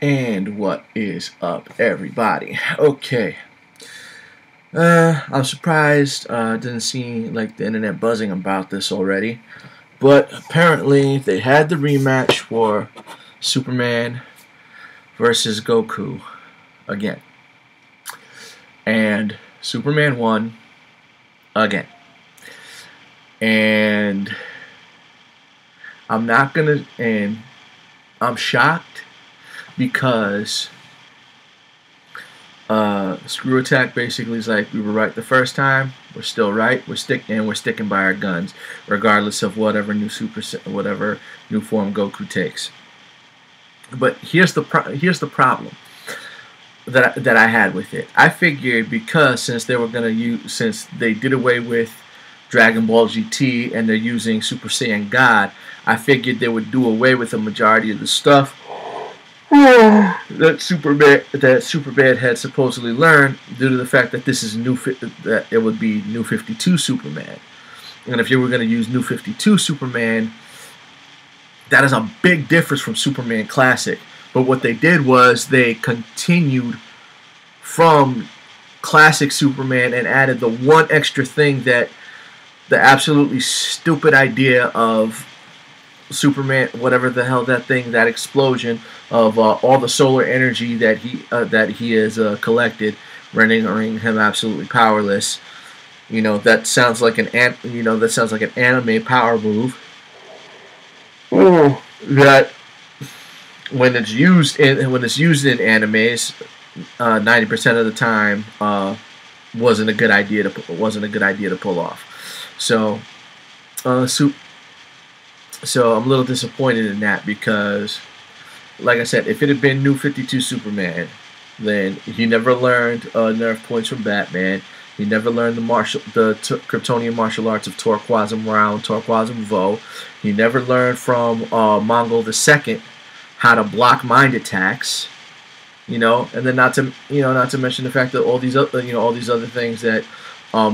And what is up, everybody? Okay. I'm surprised. Didn't see like the internet buzzing about this already, but apparently they had the rematch for Superman versus Goku again, and Superman won again. And I'm not gonna, and I'm shocked because SCREWATTACK basically is like, we were right the first time, we're still right, we're sticking by our guns, regardless of whatever new form Goku takes. But here's the problem that I had with it. I figured because since they did away with Dragon Ball GT and they're using Super Saiyan God, I figured they would do away with the majority of the stuff that Superman had supposedly learned, due to the fact that this is that it would be New 52 Superman. And if you were going to use New 52 Superman, that is a big difference from Superman Classic. But what they did was they continued from Classic Superman and added the one extra thing, that the absolutely stupid idea of Superman, whatever the hell that thing, that explosion of all the solar energy that he has collected, rendering him absolutely powerless. You know, that sounds like an anime power move. That when it's used in animes, 90% of the time wasn't a good idea to pull off. So I'm a little disappointed in that, because, like I said, if it had been New 52 Superman, then he never learned nerf points from Batman. He never learned the Kryptonian martial arts of Turquoise Round, Turquoise Vo. He never learned from Mongol II how to block mind attacks. You know, and then not to mention the fact that all these other things that all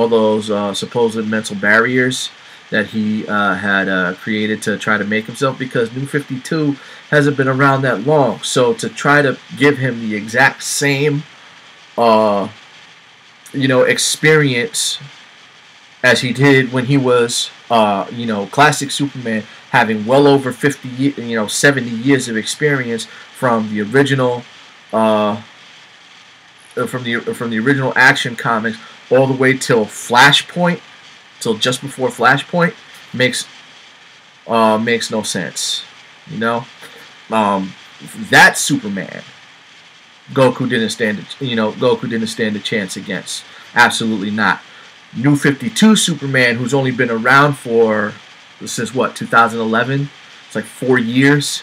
those supposed mental barriers that he had created to try to make himself, because New 52 hasn't been around that long. So to try to give him the exact same experience as he did when he was Classic Superman, having well over 70 years of experience from the original from the original Action Comics all the way till Flashpoint, till just before Flashpoint, makes no sense. You know, that Superman, Goku didn't stand a chance against. Absolutely not. New 52 Superman, who's only been around since what, 2011? It's like 4 years.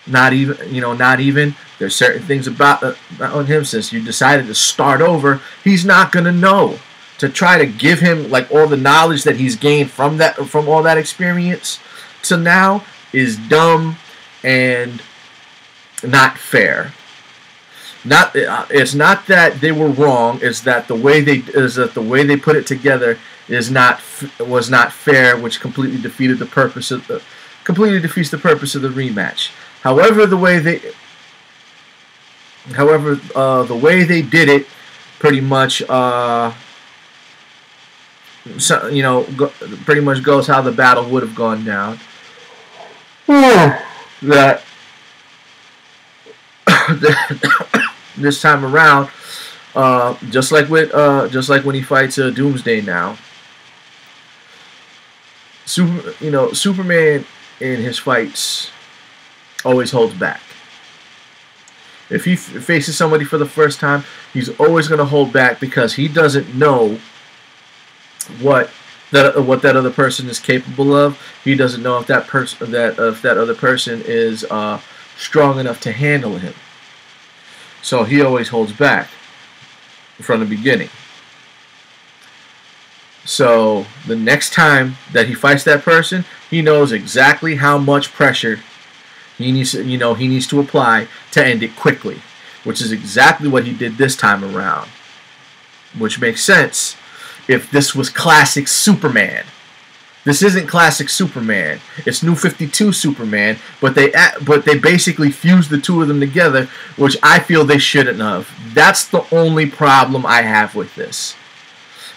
Not even. There's certain things about on him, since you decided to start over, he's not gonna know. To try to give him like all the knowledge that he's gained from all that experience to now is dumb and not fair. It's not that they were wrong. It's that the way they put it together was not fair, which completely defeats the purpose of the rematch. However, the way they did it, pretty much pretty much goes how the battle would have gone down. That this time around, just like when he fights Doomsday now, Superman in his fights always holds back. If he faces somebody for the first time, he's always going to hold back, because he doesn't know what that other person is capable of. He doesn't know if that other person is strong enough to handle him. So he always holds back from the beginning. So the next time that he fights that person, he knows exactly how much pressure he needs to apply to end it quickly, which is exactly what he did this time around. Which makes sense if this was Classic Superman. This isn't classic Superman. It's New 52 Superman, but they basically fused the two of them together, which I feel they shouldn't have. That's the only problem I have with this.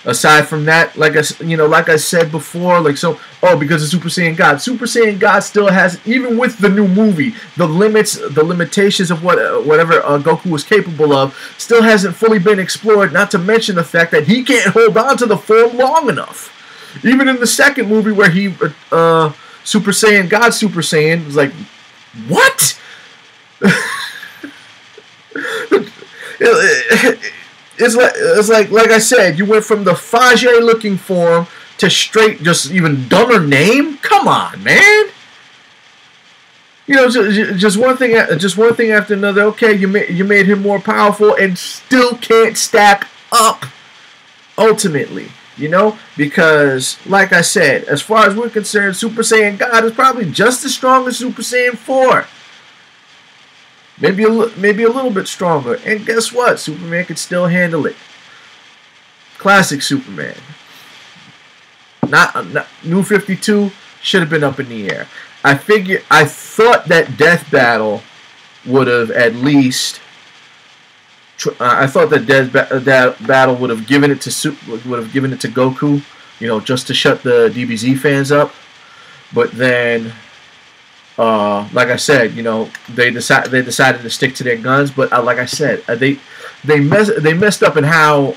Aside from that, like I said before, because of Super Saiyan God. Super Saiyan God still has, even with the new movie, the limitations of whatever Goku was capable of still hasn't fully been explored. Not to mention the fact that he can't hold on to the form long enough. Even in the second movie where he Super Saiyan God Super Saiyan was like, what? It's like I said, you went from the Fage looking form to straight, just even dumber name. Come on, man. You know, just one thing after another. Okay, you made him more powerful and still can't stack up. Ultimately, you know, because like I said, as far as we're concerned, Super Saiyan God is probably just as strong as Super Saiyan 4. Maybe a little bit stronger. And guess what? Superman could still handle it. Classic Superman. Not New 52 should have been up in the air. I thought that Death Battle would have at least. I thought that Death Battle would have given it to Goku, you know, just to shut the DBZ fans up. But then. Like I said, you know, they decided to stick to their guns, but like I said, they messed up in how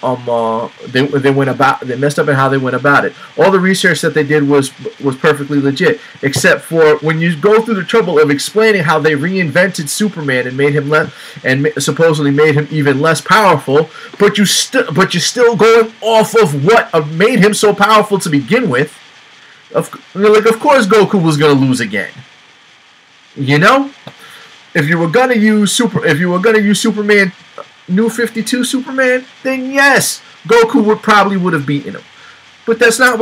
they went about it. All the research that they did was perfectly legit, except for when you go through the trouble of explaining how they reinvented Superman and made him supposedly made him even less powerful, but you're still going off of what made him so powerful to begin with. Of course, Goku was gonna lose again. You know, if you were gonna use Superman, New 52 Superman, then yes, Goku would have beaten him. But that's not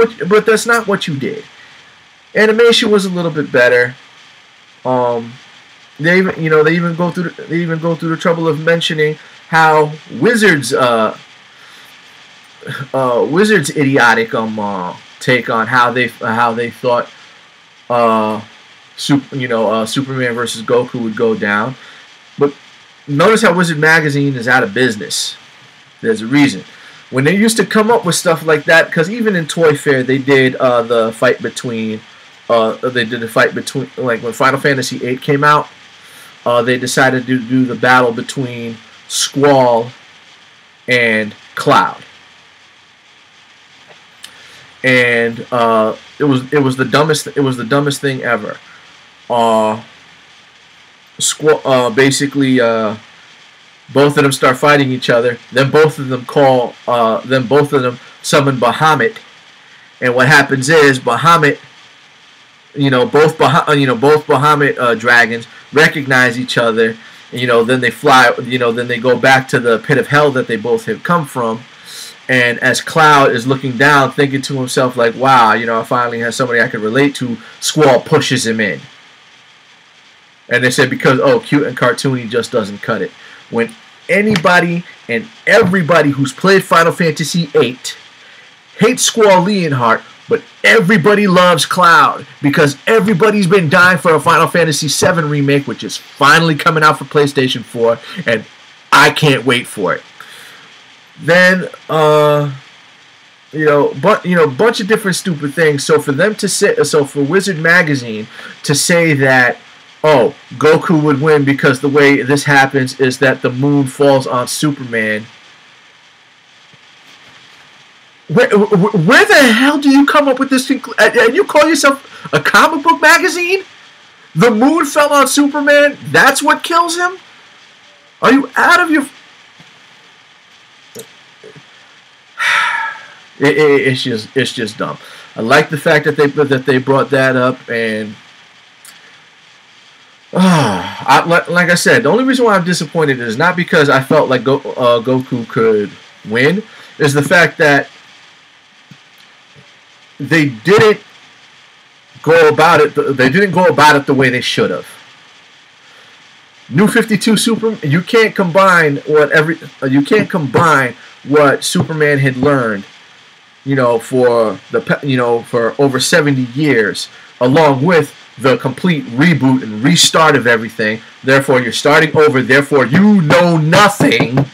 what you did. Animation was a little bit better. They even go through the trouble of mentioning how Wizard's idiotic take on how they thought Superman versus Goku would go down. But notice how Wizard Magazine is out of business. There's a reason. When they used to come up with stuff like that, because even in Toy Fair they did the fight between like when Final Fantasy VIII came out, they decided to do the battle between Squall and Cloud. And it was the dumbest thing ever. Basically, both of them start fighting each other. Then both of them summon Bahamut, and what happens is Bahamut, both Bahamut dragons recognize each other. Then they fly. Then they go back to the pit of hell that they both have come from. And as Cloud is looking down, thinking to himself like, "Wow, I finally have somebody I can relate to," Squall pushes him in. And they said because, cute and cartoony just doesn't cut it. When anybody and everybody who's played Final Fantasy VIII hates Squall Leonhardt, but everybody loves Cloud because everybody's been dying for a Final Fantasy VII remake, which is finally coming out for PlayStation 4, and I can't wait for it. Then, bunch of different stupid things. So for Wizard Magazine to say that, Goku would win because the way this happens is that the moon falls on Superman. Where the hell do you come up with this conclusion? And you call yourself a comic book magazine? The moon fell on Superman? That's what kills him? Are you out of your... It's just dumb. I like the fact that they brought that up, and like I said, the only reason why I'm disappointed is not because I felt like Goku could win, is the fact that they didn't go about it. They didn't go about it the way they should have. New 52 Superman. You can't combine what Superman had learned for for over 70 years, along with the complete reboot and restart of everything. Therefore, you're starting over. Therefore, you know nothing,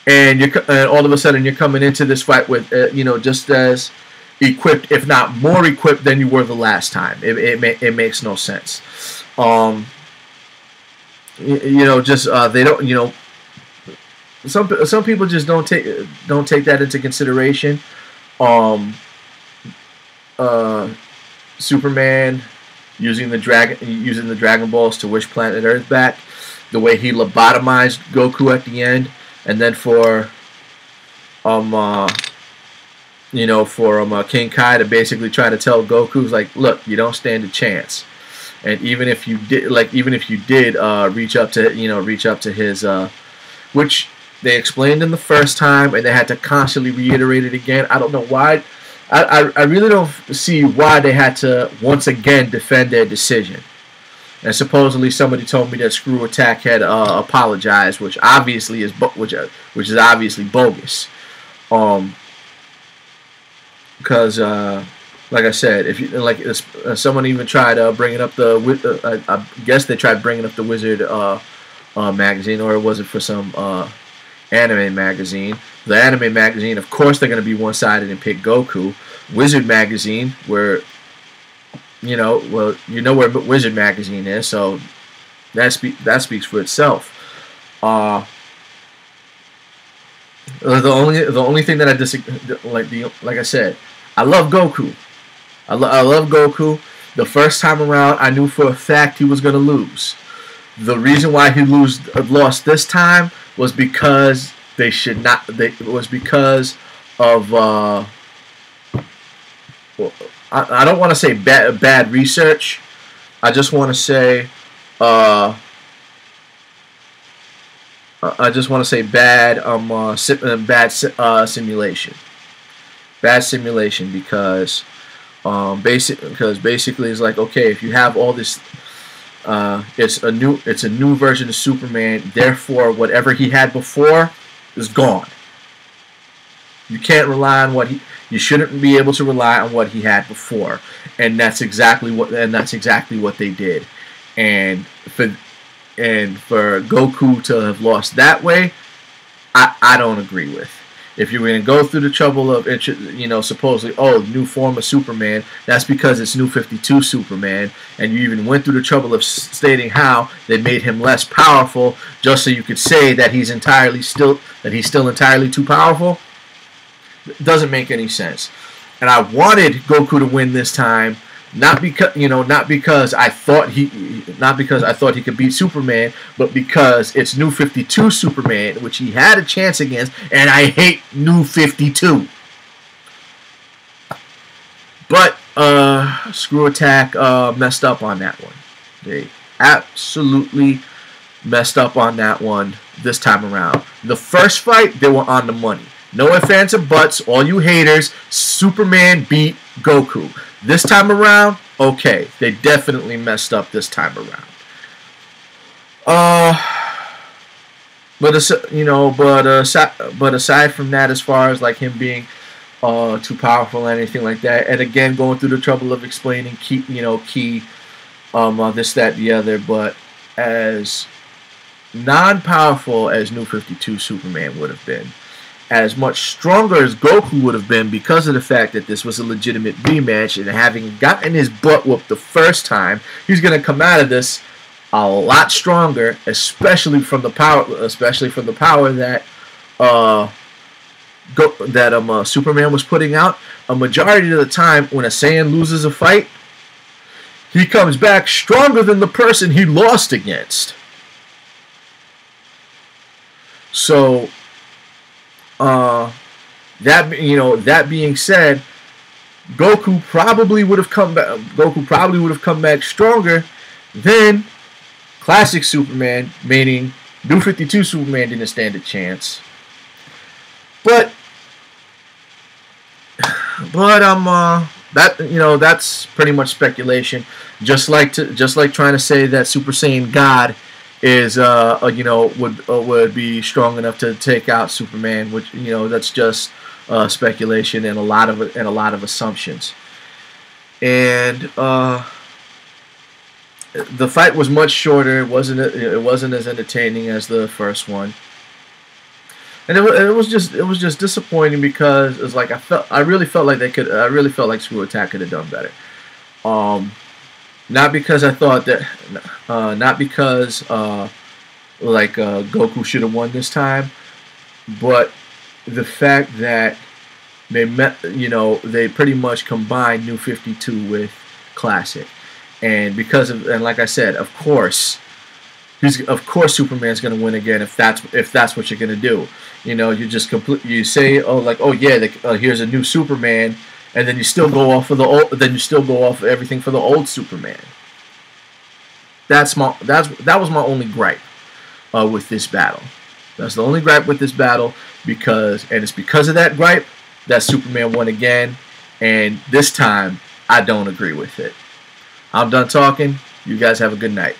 and all of a sudden you're coming into this fight with just as equipped, if not more equipped, than you were the last time. It makes no sense. They don't. Some people just don't take that into consideration. Superman using the Dragon Balls to wish planet Earth back, the way he lobotomized Goku at the end, and then for King Kai to basically try to tell Goku, like, look, you don't stand a chance. And even if you did reach up to his which they explained in the first time, and they had to constantly reiterate it again. I don't know why. I really don't see why they had to once again defend their decision. And supposedly somebody told me that SCREWATTACK had apologized, which obviously is which is obviously bogus. Because like I said, if you someone even tried bringing up the I guess they tried bringing up the Wizard magazine, or was it for some anime magazine? The anime magazine, of course, they're going to be one-sided and pick Goku. Wizard magazine, where where Wizard magazine is, so that speaks for itself. The only thing that I disagree, like I said, I love Goku. I love Goku. The first time around, I knew for a fact he was going to lose. The reason why he lost this time was because was because of I don't want to say bad research. I just want to say simulation. Bad simulation, because basically it's like, okay, if you have all this, it's a new version of Superman. Therefore, whatever he had before is gone. You can't rely on you shouldn't be able to rely on what he had before, and that's exactly what they did. And for Goku to have lost that way, I don't agree with. If you're going to go through the trouble of, supposedly, new form of Superman, that's because it's New 52 Superman, and you even went through the trouble of stating how they made him less powerful, just so you could say that he's still entirely too powerful. It doesn't make any sense. And I wanted Goku to win this time, not because I thought he could beat Superman, but because it's New 52 Superman, which he had a chance against, and I hate New 52. But SCREWATTACK messed up on that one. They absolutely messed up on that one this time around. The first fight, they were on the money. No ifs, ands, or buts. All you haters, Superman beat Goku. This time around, okay, they definitely messed up this time around. But aside from that, as far as like him being too powerful or anything like that, and again going through the trouble of explaining key this, that, the other, but as non-powerful as New 52 Superman would have been, as much stronger as Goku would have been, because of the fact that this was a legitimate rematch, and having gotten his butt whooped the first time, he's going to come out of this a lot stronger, especially from the power that Superman was putting out. A majority of the time, when a Saiyan loses a fight, he comes back stronger than the person he lost against. So that being said, Goku probably would have come back stronger than classic Superman, meaning New 52 Superman didn't stand a chance. But that's pretty much speculation. Just like trying to say that Super Saiyan God is would be strong enough to take out Superman, which that's just speculation and a lot of assumptions. And the fight was much shorter. It wasn't as entertaining as the first one. And it was just disappointing because it was like I really felt like SCREWATTACK could have done better. Not because I thought that, not because Goku should have won this time, but the fact that they pretty much combined New 52 with Classic, and like I said, of course Superman's gonna win again if that's what you're gonna do. You say, oh yeah, here's a new Superman, and then you still go off of everything for the old Superman. That was my only gripe with this battle. That's the only gripe with this battle, it's because of that gripe that Superman won again, and this time I don't agree with it. I'm done talking. You guys have a good night.